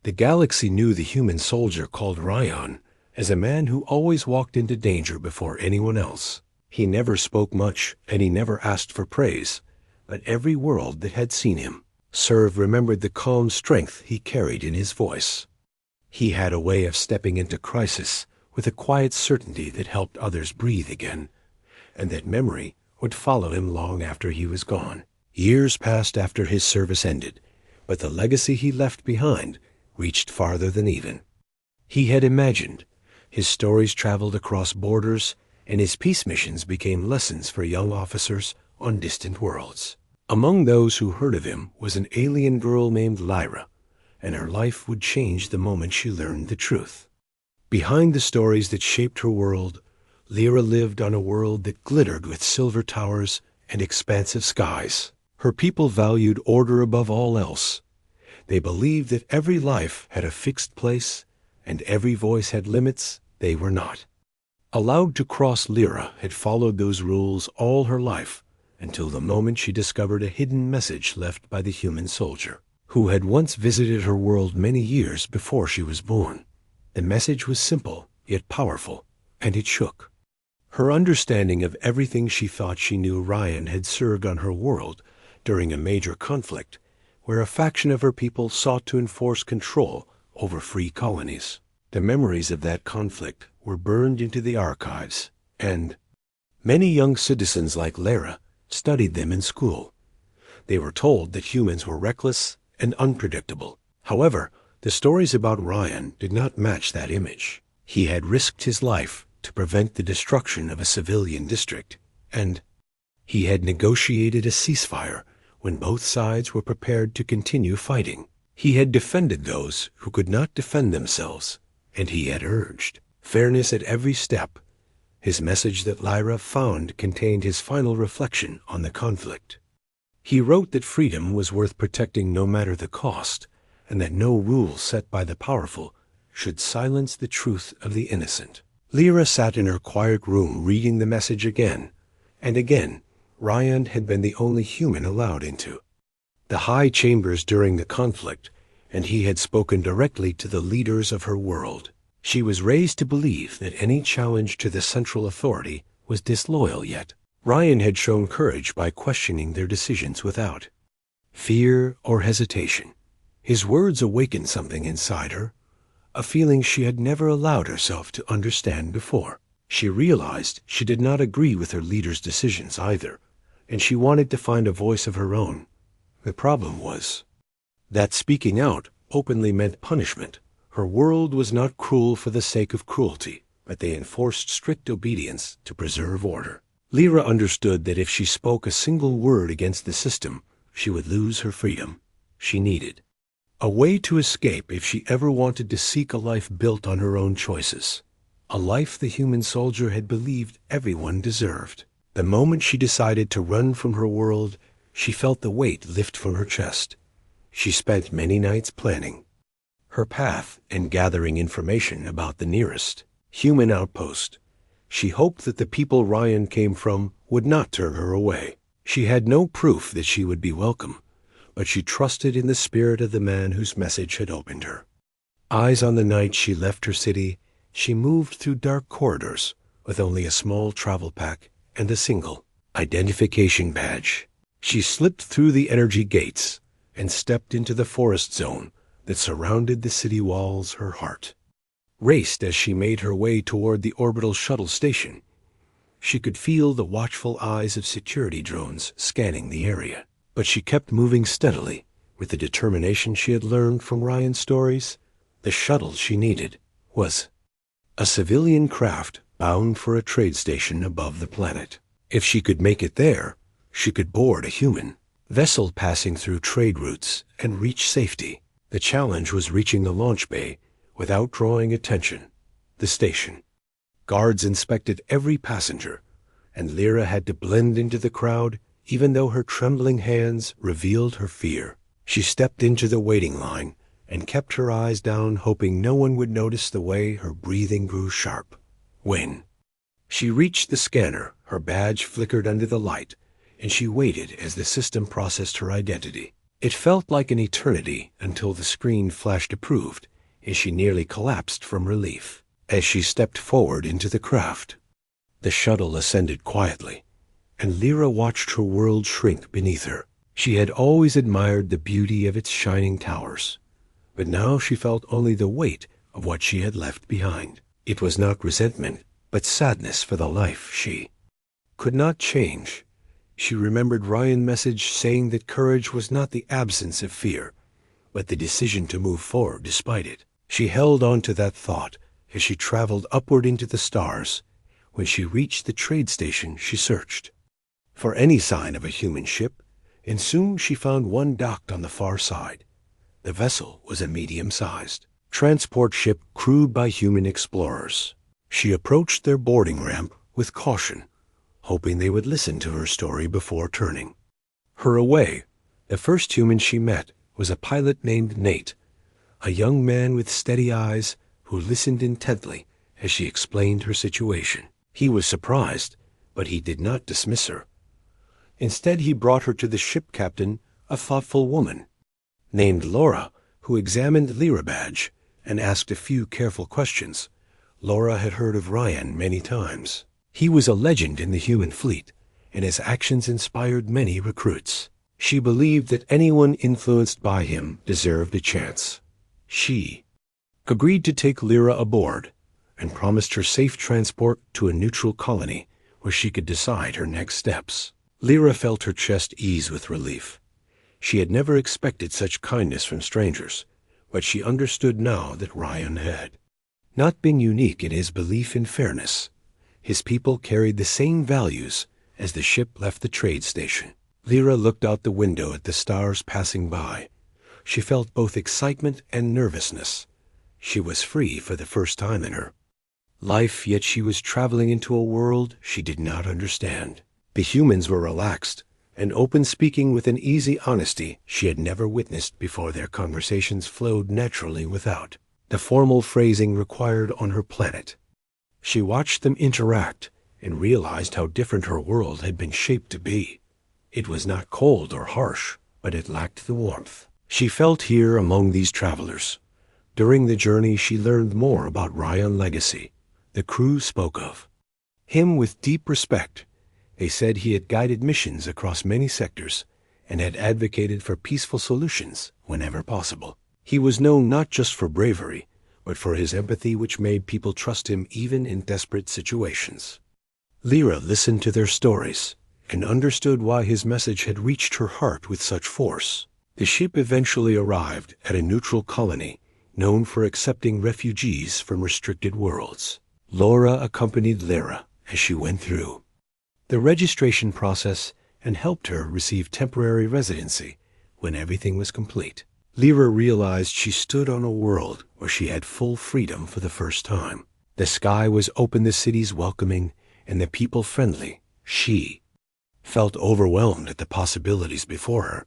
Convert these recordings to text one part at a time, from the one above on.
The galaxy knew the human soldier called Ryan as a man who always walked into danger before anyone else. He never spoke much, and he never asked for praise, but every world that had seen him remembered the calm strength he carried in his voice. He had a way of stepping into crisis with a quiet certainty that helped others breathe again, and that memory would follow him long after he was gone. Years passed after his service ended, but the legacy he left behind reached farther than even he had imagined. His stories traveled across borders, and his peace missions became lessons for young officers on distant worlds. Among those who heard of him was an alien girl named Lyra, and her life would change the moment she learned the truth. Behind the stories that shaped her world, Lyra lived on a world that glittered with silver towers and expansive skies. Her people valued order above all else. They believed that every life had a fixed place, and every voice had limits they were not allowed to cross. Lyra had followed those rules all her life, until the moment she discovered a hidden message left by the human soldier, who had once visited her world many years before she was born. The message was simple, yet powerful, and it shook her understanding of everything she thought she knew. Ryan had served on her world during a major conflict, where a faction of her people sought to enforce control over free colonies. The memories of that conflict were burned into the archives, and many young citizens like Lyra studied them in school. They were told that humans were reckless and unpredictable. However, the stories about Ryan did not match that image. He had risked his life to prevent the destruction of a civilian district, and he had negotiated a ceasefire when both sides were prepared to continue fighting. He had defended those who could not defend themselves, and he had urged fairness at every step. His message that Lyra found contained his final reflection on the conflict. He wrote that freedom was worth protecting no matter the cost, and that no rule set by the powerful should silence the truth of the innocent. Lyra sat in her quiet room reading the message again, and again. Ryan had been the only human allowed into the high chambers during the conflict, and he had spoken directly to the leaders of her world. She was raised to believe that any challenge to the central authority was disloyal, yet Ryan had shown courage by questioning their decisions without fear or hesitation. His words awakened something inside her, a feeling she had never allowed herself to understand before. She realized she did not agree with her leader's decisions either, and she wanted to find a voice of her own. The problem was that speaking out openly meant punishment. Her world was not cruel for the sake of cruelty, but they enforced strict obedience to preserve order. Lyra understood that if she spoke a single word against the system, she would lose her freedom. She needed a way to escape if she ever wanted to seek a life built on her own choices, a life the human soldier had believed everyone deserved. The moment she decided to run from her world, she felt the weight lift from her chest. She spent many nights planning her path and gathering information about the nearest human outpost. She hoped that the people Ryan came from would not turn her away. She had no proof that she would be welcome, but she trusted in the spirit of the man whose message had opened her. Eyes on the night she left her city, she moved through dark corridors with only a small travel pack and a single identification badge. She slipped through the energy gates and stepped into the forest zone that surrounded the city walls. Her heart raced as she made her way toward the orbital shuttle station. She could feel the watchful eyes of security drones scanning the area, but she kept moving steadily with the determination she had learned from Ryan's stories. The shuttle she needed was a civilian craft bound for a trade station above the planet. If she could make it there, she could board a human vessel passing through trade routes and reach safety. The challenge was reaching the launch bay without drawing attention. The station guards inspected every passenger, and Lyra had to blend into the crowd even though her trembling hands revealed her fear. She stepped into the waiting line and kept her eyes down, hoping no one would notice the way her breathing grew sharp. When she reached the scanner, her badge flickered under the light, and she waited as the system processed her identity. It felt like an eternity until the screen flashed approved, and she nearly collapsed from relief as she stepped forward into the craft. The shuttle ascended quietly, and Lyra watched her world shrink beneath her. She had always admired the beauty of its shining towers, but now she felt only the weight of what she had left behind. It was not resentment, but sadness for the life she could not change. She remembered Ryan's message saying that courage was not the absence of fear, but the decision to move forward despite it. She held on to that thought as she traveled upward into the stars. When she reached the trade station, she searched for any sign of a human ship, and soon she found one docked on the far side. The vessel was a medium-sized transport ship crewed by human explorers. She approached their boarding ramp with caution, hoping they would listen to her story before turning her away. The first human she met was a pilot named Nate, a young man with steady eyes who listened intently as she explained her situation. He was surprised, but he did not dismiss her. Instead, he brought her to the ship captain, a thoughtful woman named Laura, who examined Lyra badge and asked a few careful questions. Laura had heard of Ryan many times. He was a legend in the human fleet, and his actions inspired many recruits. She believed that anyone influenced by him deserved a chance. She agreed to take Lyra aboard and promised her safe transport to a neutral colony where she could decide her next steps. Lyra felt her chest ease with relief. She had never expected such kindness from strangers, but she understood now that Ryan had not been unique in his belief in fairness. His people carried the same values as the ship left the trade station. Lyra looked out the window at the stars passing by. She felt both excitement and nervousness. She was free for the first time in her life, yet she was traveling into a world she did not understand. The humans were relaxed and open, speaking with an easy honesty she had never witnessed before. Their conversations flowed naturally without the formal phrasing required on her planet. She watched them interact and realized how different her world had been shaped to be. It was not cold or harsh, but it lacked the warmth she felt here among these travelers. During the journey, she learned more about Ryan's legacy. The crew spoke of him with deep respect. They said he had guided missions across many sectors and had advocated for peaceful solutions whenever possible. He was known not just for bravery, but for his empathy, which made people trust him even in desperate situations. Lyra listened to their stories and understood why his message had reached her heart with such force. The ship eventually arrived at a neutral colony known for accepting refugees from restricted worlds. Laura accompanied Lyra as she went through the registration process and helped her receive temporary residency when everything was complete. Lyra realized she stood on a world where she had full freedom for the first time. The sky was open, the cities welcoming, and the people friendly. She felt overwhelmed at the possibilities before her.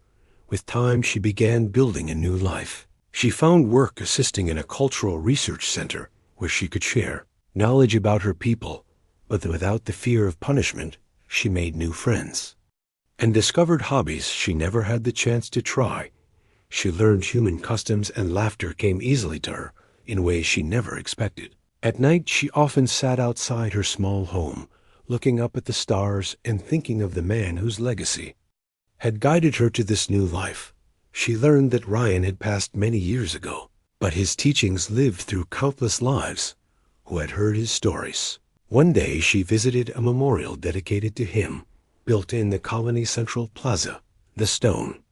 With time, she began building a new life. She found work assisting in a cultural research center where she could share knowledge about her people, but without the fear of punishment. She made new friends and discovered hobbies she never had the chance to try. She learned human customs, and laughter came easily to her in ways she never expected. At night, she often sat outside her small home, looking up at the stars and thinking of the man whose legacy had guided her to this new life. She learned that Ryan had passed many years ago, but his teachings lived through countless lives who had heard his stories. One day, she visited a memorial dedicated to him, built in the colony central plaza. The stone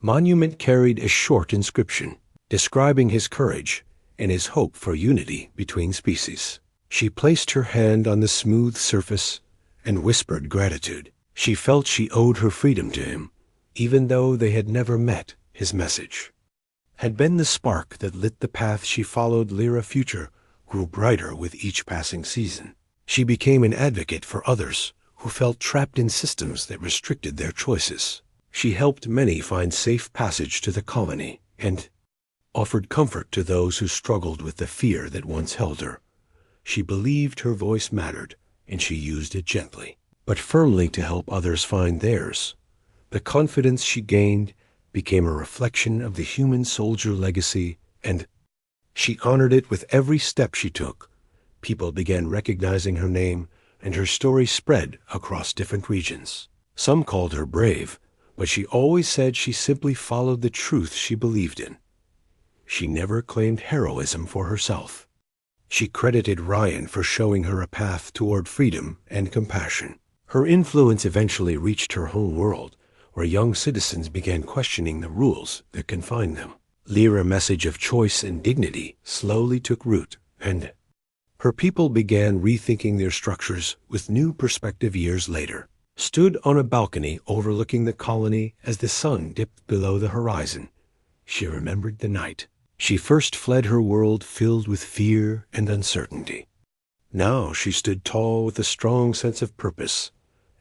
monument carried a short inscription describing his courage and his hope for unity between species. She placed her hand on the smooth surface and whispered gratitude. She felt she owed her freedom to him, even though they had never met. His message had been the spark that lit the path she followed. Lyra's future grew brighter with each passing season. She became an advocate for others who felt trapped in systems that restricted their choices. She helped many find safe passage to the colony and offered comfort to those who struggled with the fear that once held her. She believed her voice mattered, and she used it gently, but firmly, to help others find theirs. The confidence she gained became a reflection of the human soldier legacy, and she honored it with every step she took. People began recognizing her name, and her story spread across different regions. Some called her brave, but she always said she simply followed the truth she believed in. She never claimed heroism for herself. She credited Ryan for showing her a path toward freedom and compassion. Her influence eventually reached her home world, where young citizens began questioning the rules that confined them. Lyra's message of choice and dignity slowly took root, and her people began rethinking their structures with new perspective years later. Stood on a balcony overlooking the colony as the sun dipped below the horizon, she remembered the night she first fled her world filled with fear and uncertainty. Now she stood tall with a strong sense of purpose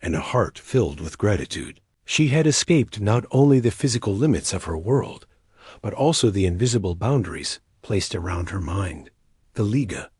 and a heart filled with gratitude. She had escaped not only the physical limits of her world, but also the invisible boundaries placed around her mind. The Liga,